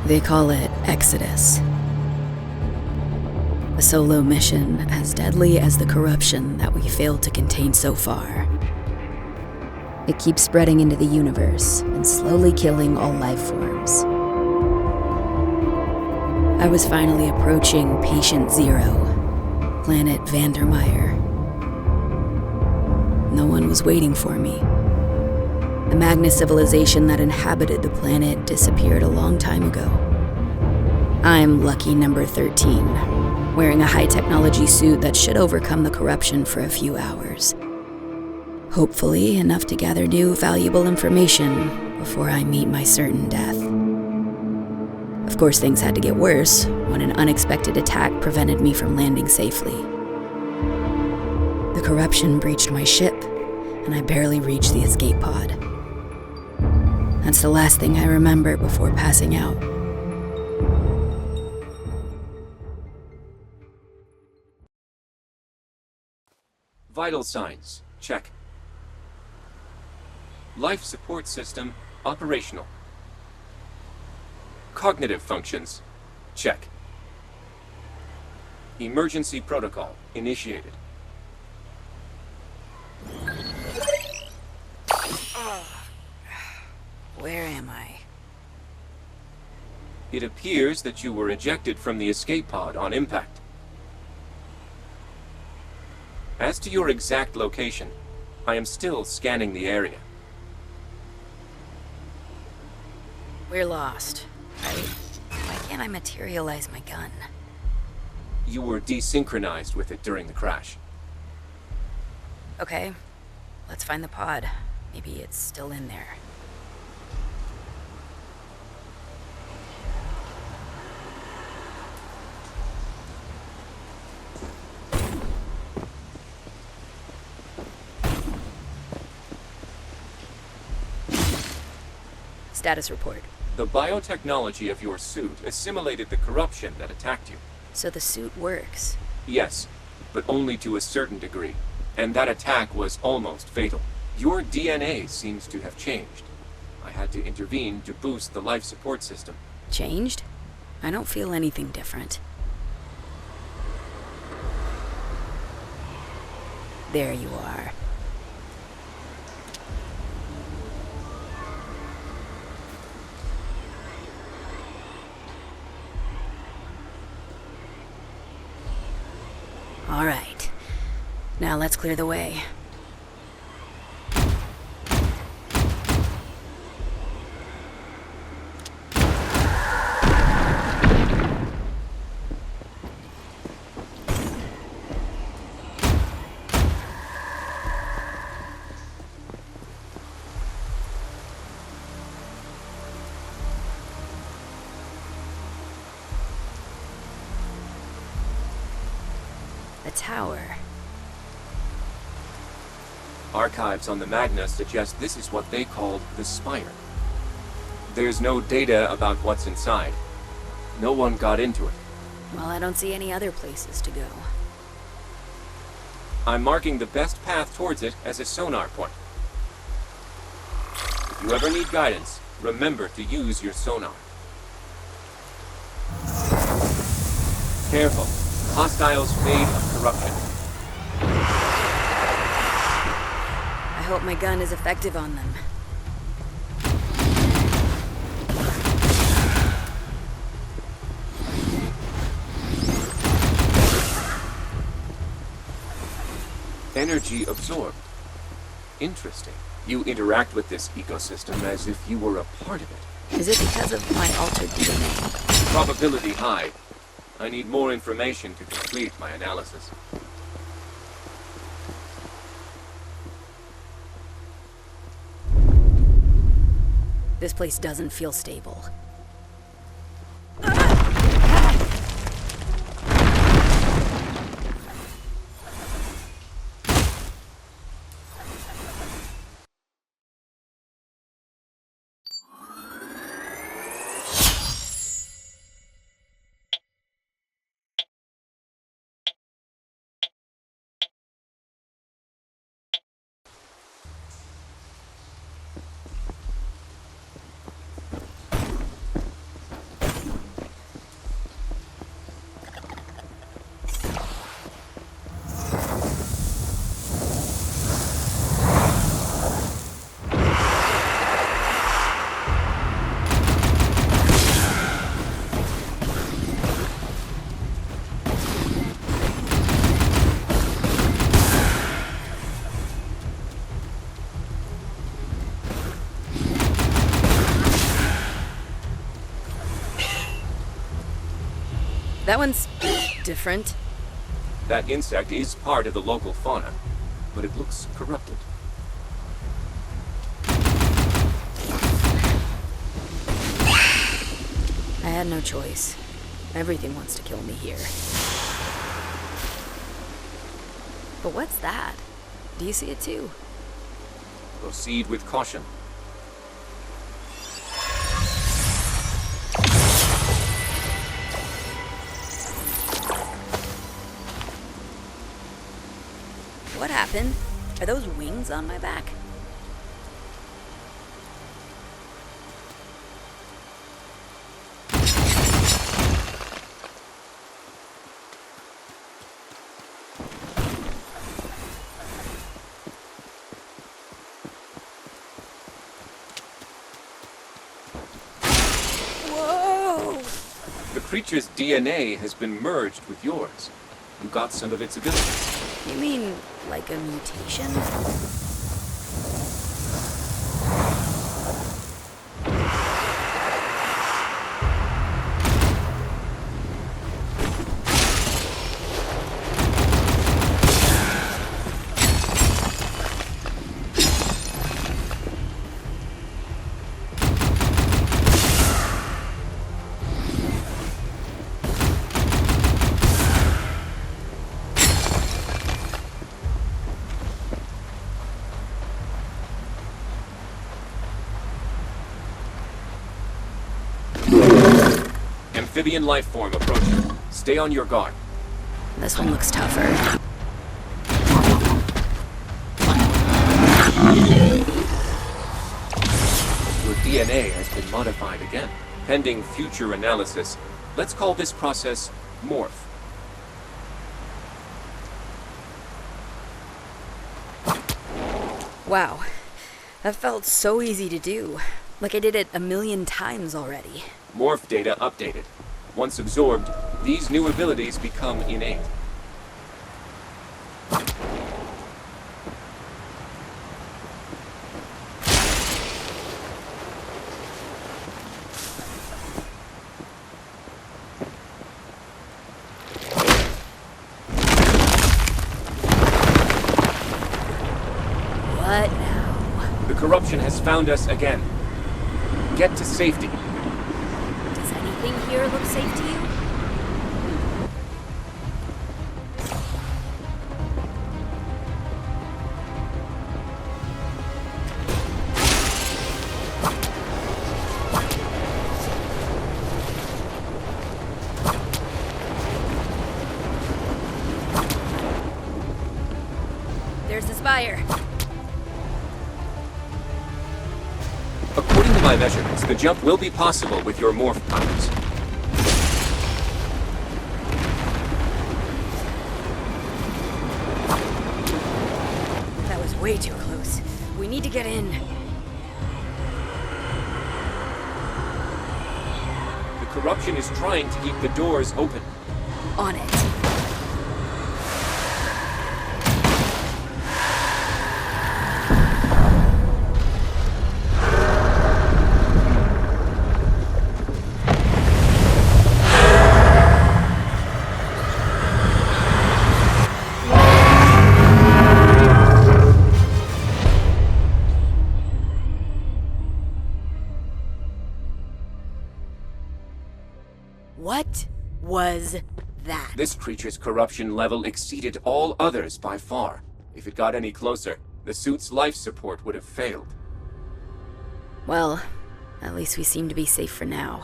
They call it Exodus. A solo mission as deadly as the corruption that we failed to contain so far. It keeps spreading into the universe and slowly killing all life forms. I was finally approaching Patient Zero, planet Vandermire. No one was waiting for me. The Magnus civilization that inhabited the planet disappeared a long time ago. I'm lucky number 13, wearing a high-technology suit that should overcome the corruption for a few hours. Hopefully enough to gather new, valuable information before I meet my certain death. Of course, things had to get worse when an unexpected attack prevented me from landing safely. The corruption breached my ship, and I barely reached the escape pod. That's the last thing I remember before passing out. Vital signs, check. Life support system, operational. Cognitive functions, check. Emergency protocol, initiated. Where am I? It appears that you were ejected from the escape pod on impact. As to your exact location, I am still scanning the area. We're lost. Why can't I materialize my gun? You were desynchronized with it during the crash. Okay, let's find the pod. Maybe it's still in there. Status report. The biotechnology of your suit assimilated the corruption that attacked you. So the suit works. Yes, but only to a certain degree. And that attack was almost fatal. Your DNA seems to have changed. I had to intervene to boost the life support system. Changed? I don't feel anything different. There you are. All right. Now let's clear the way. The tower. Archives on the Magnus suggest this is what they called the Spire. There's no data about what's inside. No one got into it. Well, I don't see any other places to go. I'm marking the best path towards it as a sonar point. If you ever need guidance, remember to use your sonar. Careful. Hostiles made of corruption. I hope my gun is effective on them. Energy absorbed. Interesting. You interact with this ecosystem as if you were a part of it. Is it because of my altered DNA? Probability high. I need more information to complete my analysis. This place doesn't feel stable. That one's different. That insect is part of the local fauna, but it looks corrupted. I had no choice. Everything wants to kill me here. But what's that? Do you see it too? Proceed with caution. What happened? Are those wings on my back? Whoa! The creature's DNA has been merged with yours. You got some of its abilities. You mean like a mutation? Amphibian life form approaching. Stay on your guard. This one looks tougher. Your DNA has been modified again. Pending future analysis, let's call this process morph. Wow. That felt so easy to do. Like I did it 1,000,000 times already. Morph data updated. Once absorbed, these new abilities become innate. What now? The corruption has found us again. Get to safety. Does anything here look safe to you? There's the spire. According to my measurements, the jump will be possible with your morph powers. That was way too close. We need to get in. The corruption is trying to keep the doors open. On it. What was that? This creature's corruption level exceeded all others by far. If it got any closer, the suit's life support would have failed. Well, at least we seem to be safe for now.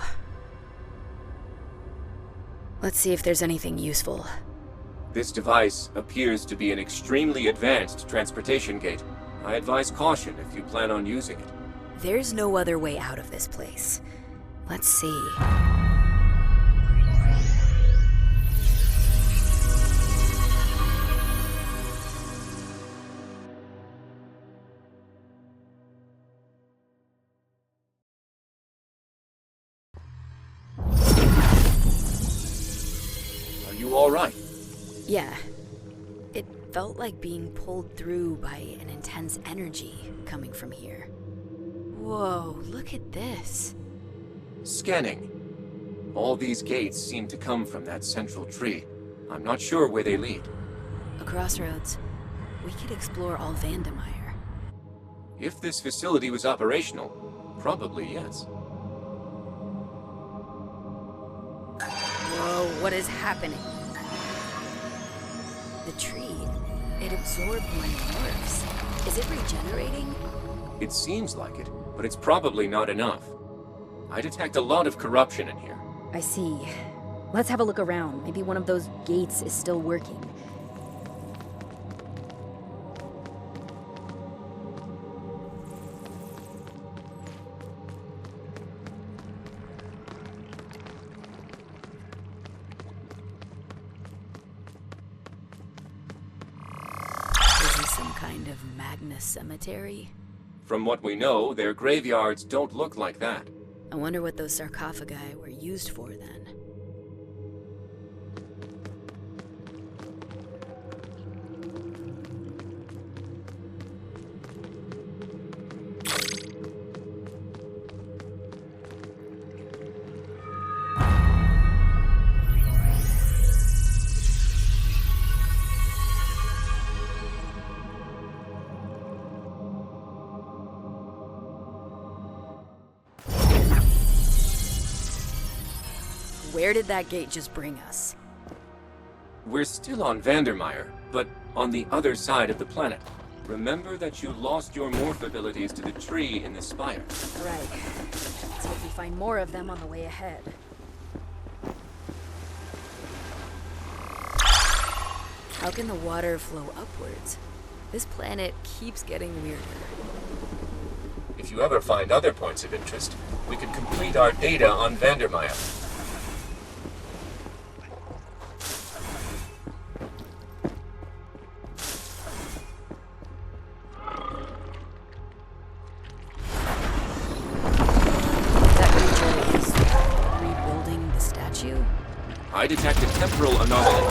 Let's see if there's anything useful. This device appears to be an extremely advanced transportation gate. I advise caution if you plan on using it. There's no other way out of this place. Let's see. Are you all right? Yeah. It felt like being pulled through by an intense energy coming from here. Whoa, look at this. Scanning. All these gates seem to come from that central tree. I'm not sure where they lead. A crossroads. We could explore all Vandermire. If this facility was operational, probably yes. Whoa, what is happening? The tree, it absorbed my nerves. Is it regenerating? It seems like it, but it's probably not enough. I detect a lot of corruption in here. I see. Let's have a look around. Maybe one of those gates is still working. Is this some kind of Magnus cemetery? From what we know, their graveyards don't look like that. I wonder what those sarcophagi were used for then. Where did that gate just bring us? We're still on Vandermire, but on the other side of the planet. Remember that you lost your morph abilities to the tree in the spire. Right. Let's hope we find more of them on the way ahead. How can the water flow upwards? This planet keeps getting weirder. If you ever find other points of interest, we can complete our data on Vandermire. I detect a temporal anomaly.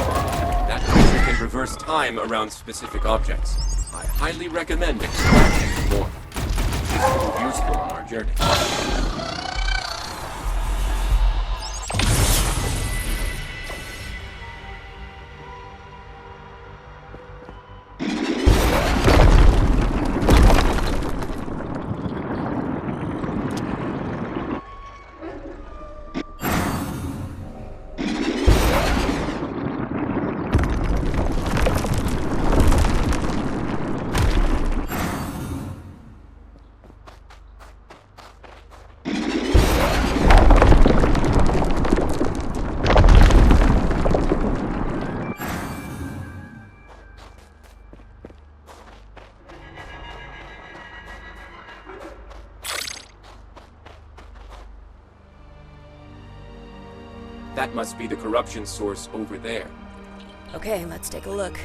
That creature can reverse time around specific objects. I highly recommend exploring more. It will prove useful on our journey. That must be the corruption source over there. Okay, let's take a look.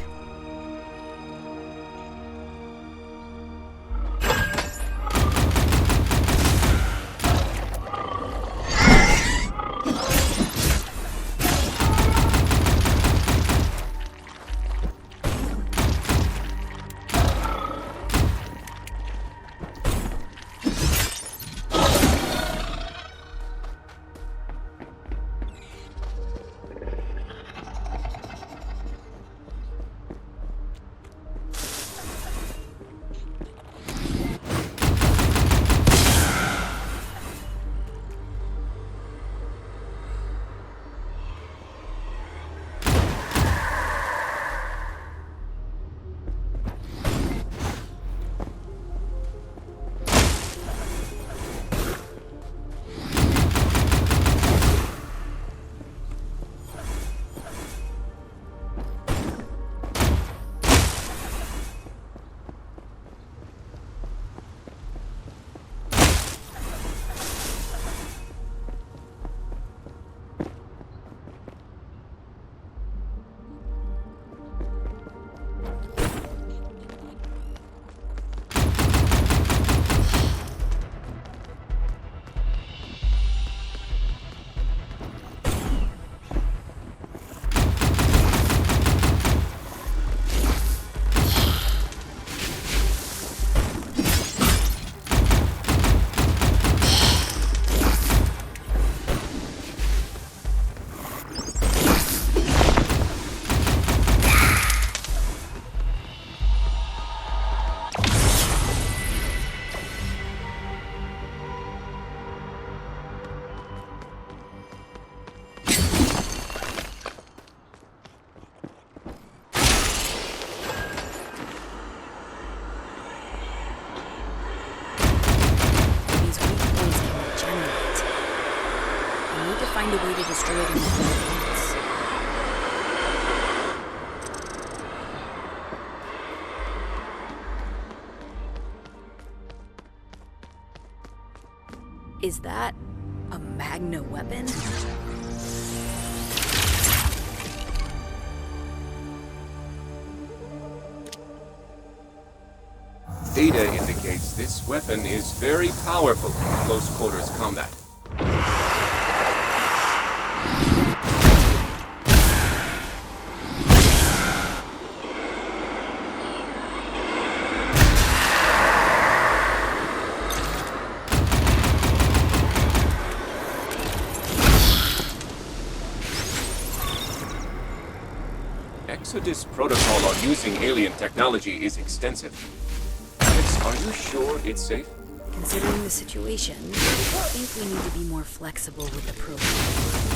find a way to destroy it in advance. Is that a Magna weapon? Data indicates this weapon is very powerful in close quarters combat. Exodus protocol on using alien technology is extensive. Are you sure it's safe? Considering the situation, I think we need to be more flexible with the program.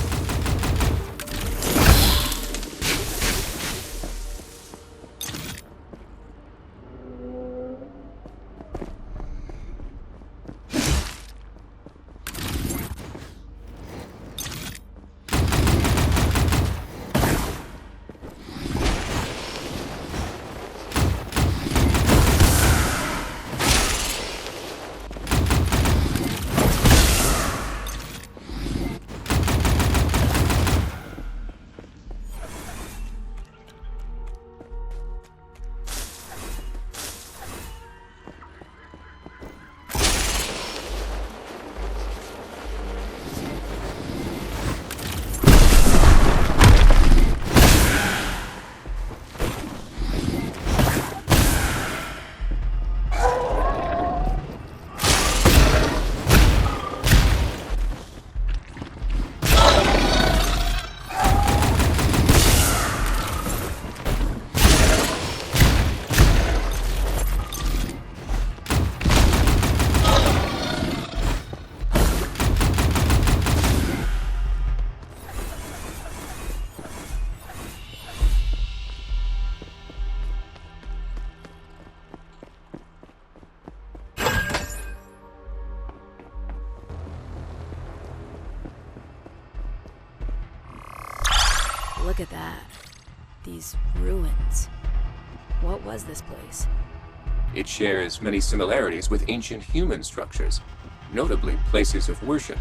Look at that. These ruins. What was this place? It shares many similarities with ancient human structures, notably places of worship.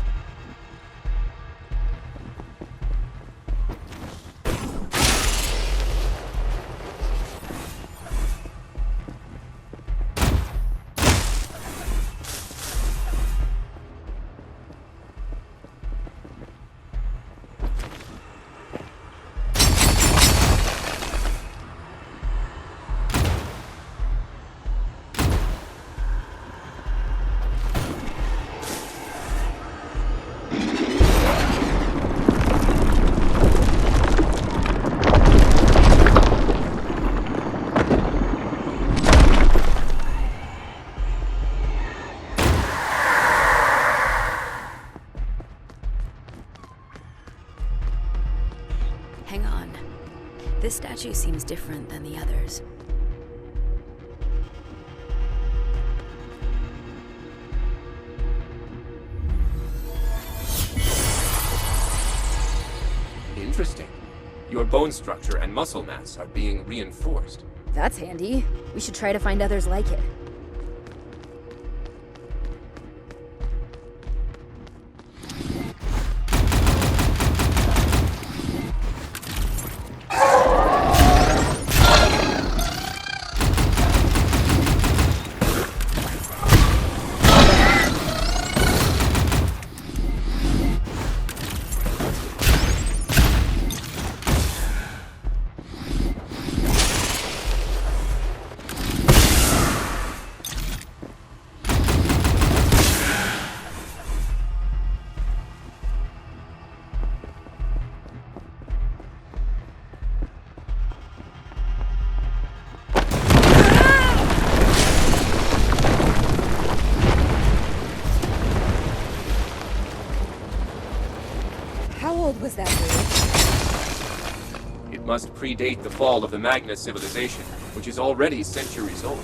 Hang on. This statue seems different than the others. Interesting. Your bone structure and muscle mass are being reinforced. That's handy. We should try to find others like it. How old was that bridge? It must predate the fall of the Magna civilization, which is already centuries old.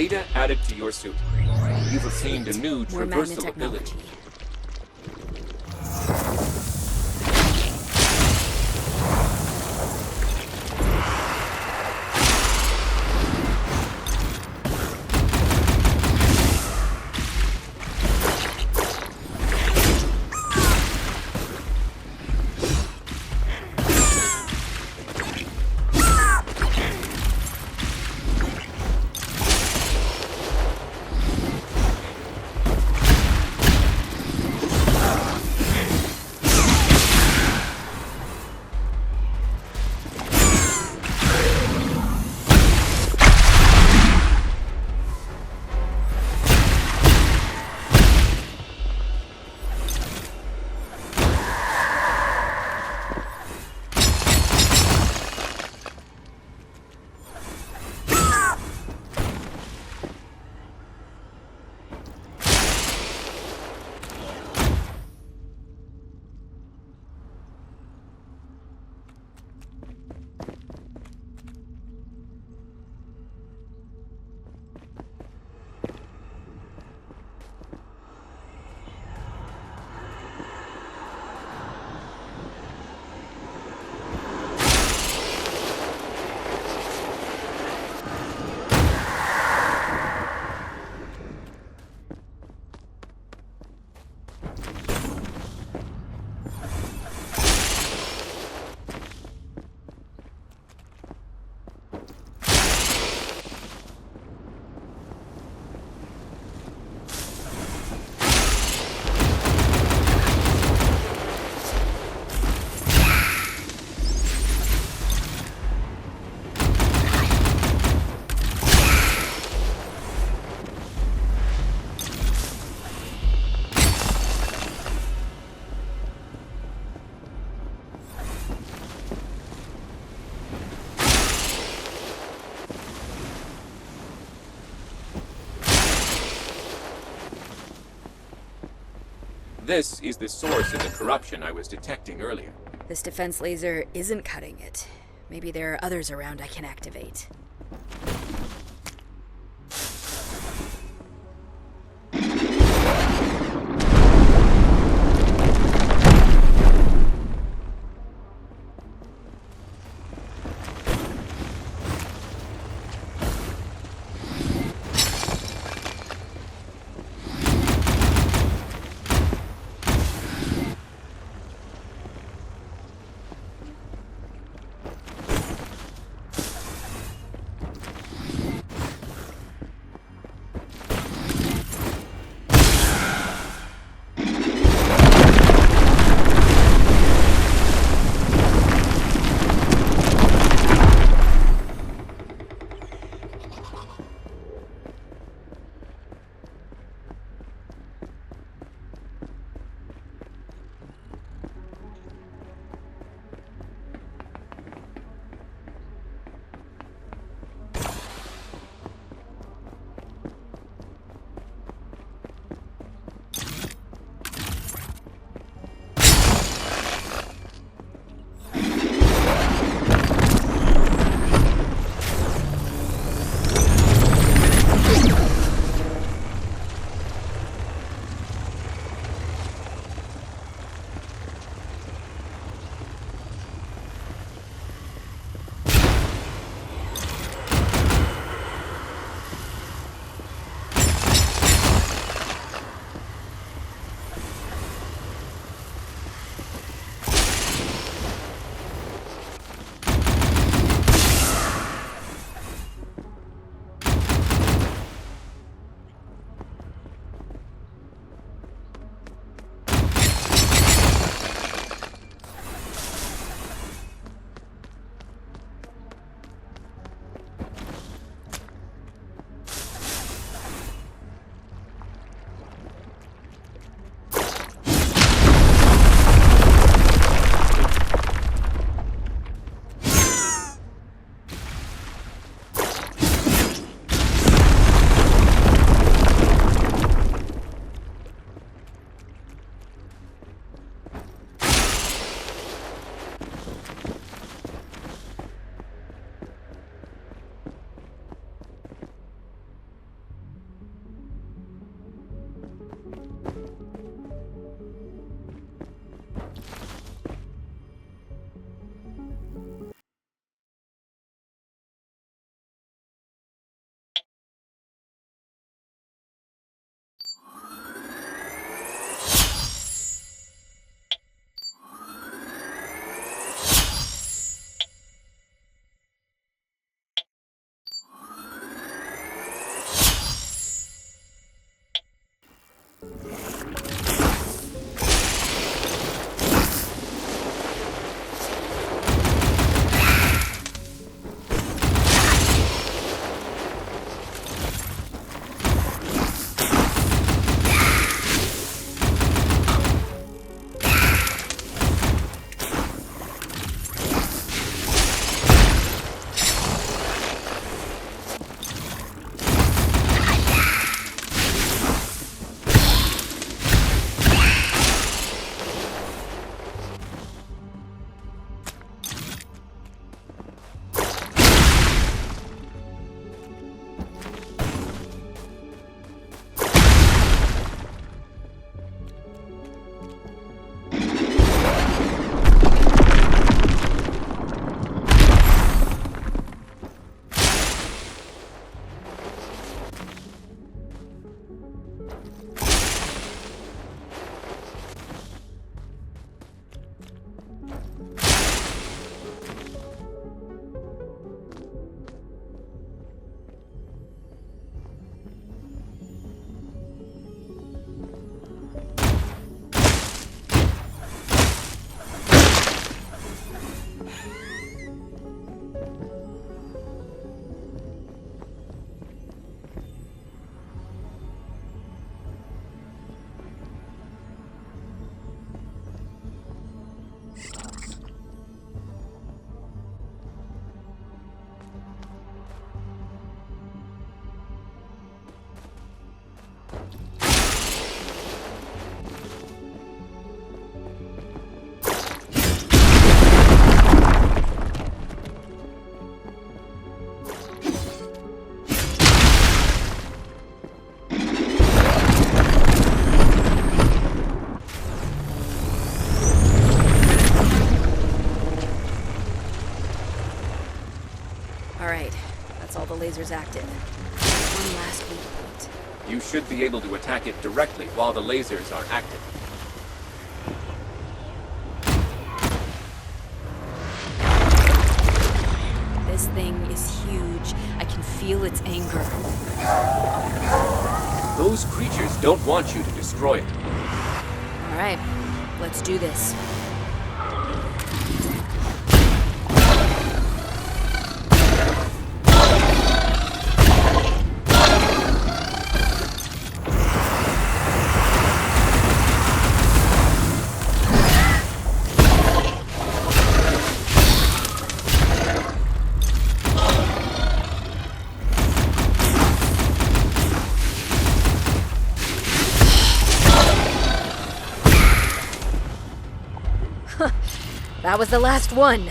Data added to your suit. You've obtained a new More magnet traversal ability. technology. This is the source of the corruption I was detecting earlier. This defense laser isn't cutting it. Maybe there are others around I can activate. Alright, that's all the lasers active. One last weak point. You should be able to attack it directly while the lasers are active. This thing is huge. I can feel its anger. Those creatures don't want you to destroy it. Alright, let's do this. That was the last one.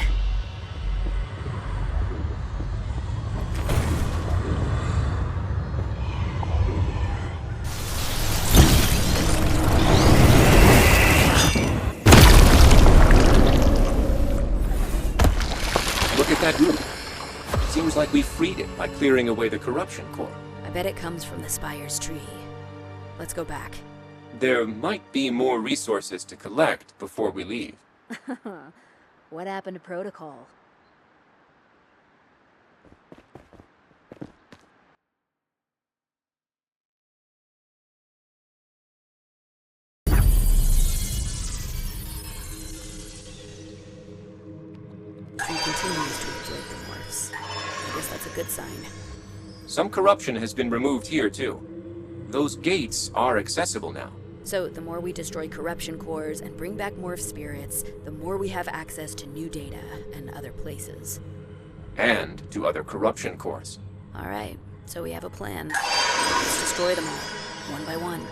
Look at that roof. Seems like we freed it by clearing away the corruption core. I bet it comes from the Spire's tree. Let's go back. There might be more resources to collect before we leave. What happened to protocol? He continues to absorb the morphs. I guess that's a good sign. Some corruption has been removed here, too. Those gates are accessible now. So, the more we destroy corruption cores and bring back morph spirits, the more we have access to new data and other places. And to other corruption cores. Alright, so we have a plan. Let's destroy them all, one by one.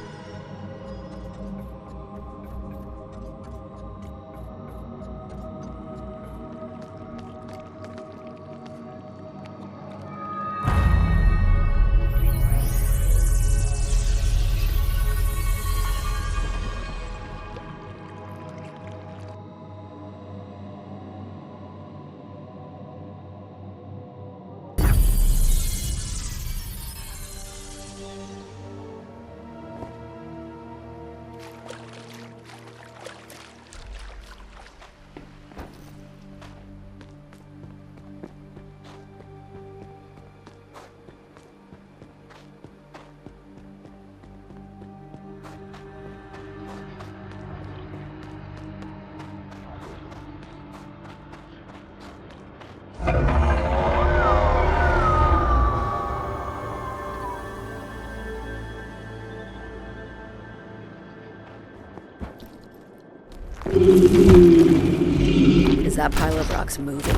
Is that pile of rocks moving?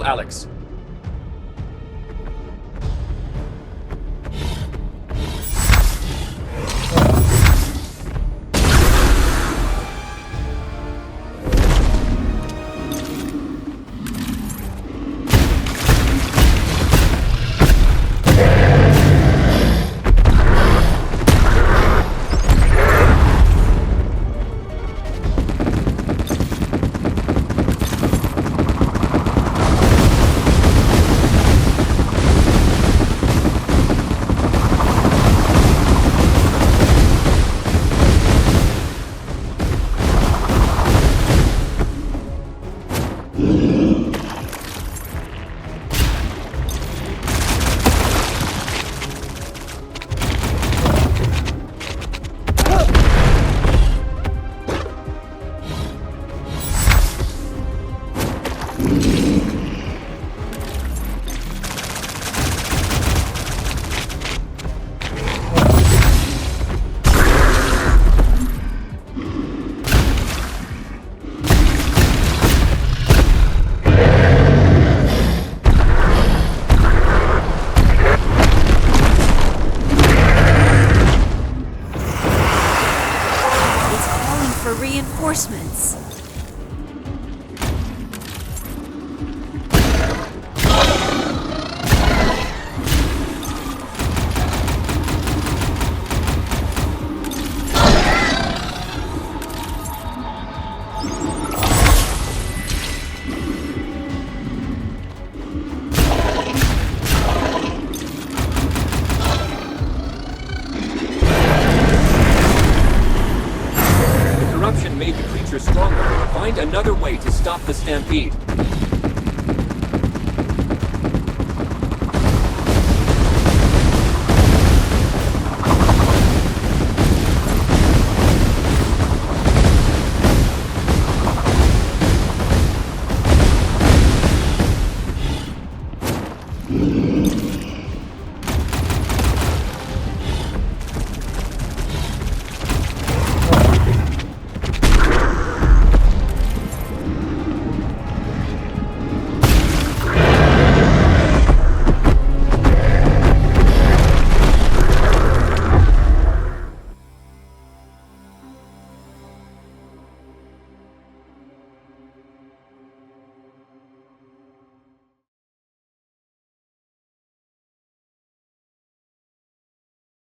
Alex. for reinforcements. Corruption made the creature stronger. Find another way to stop the stampede.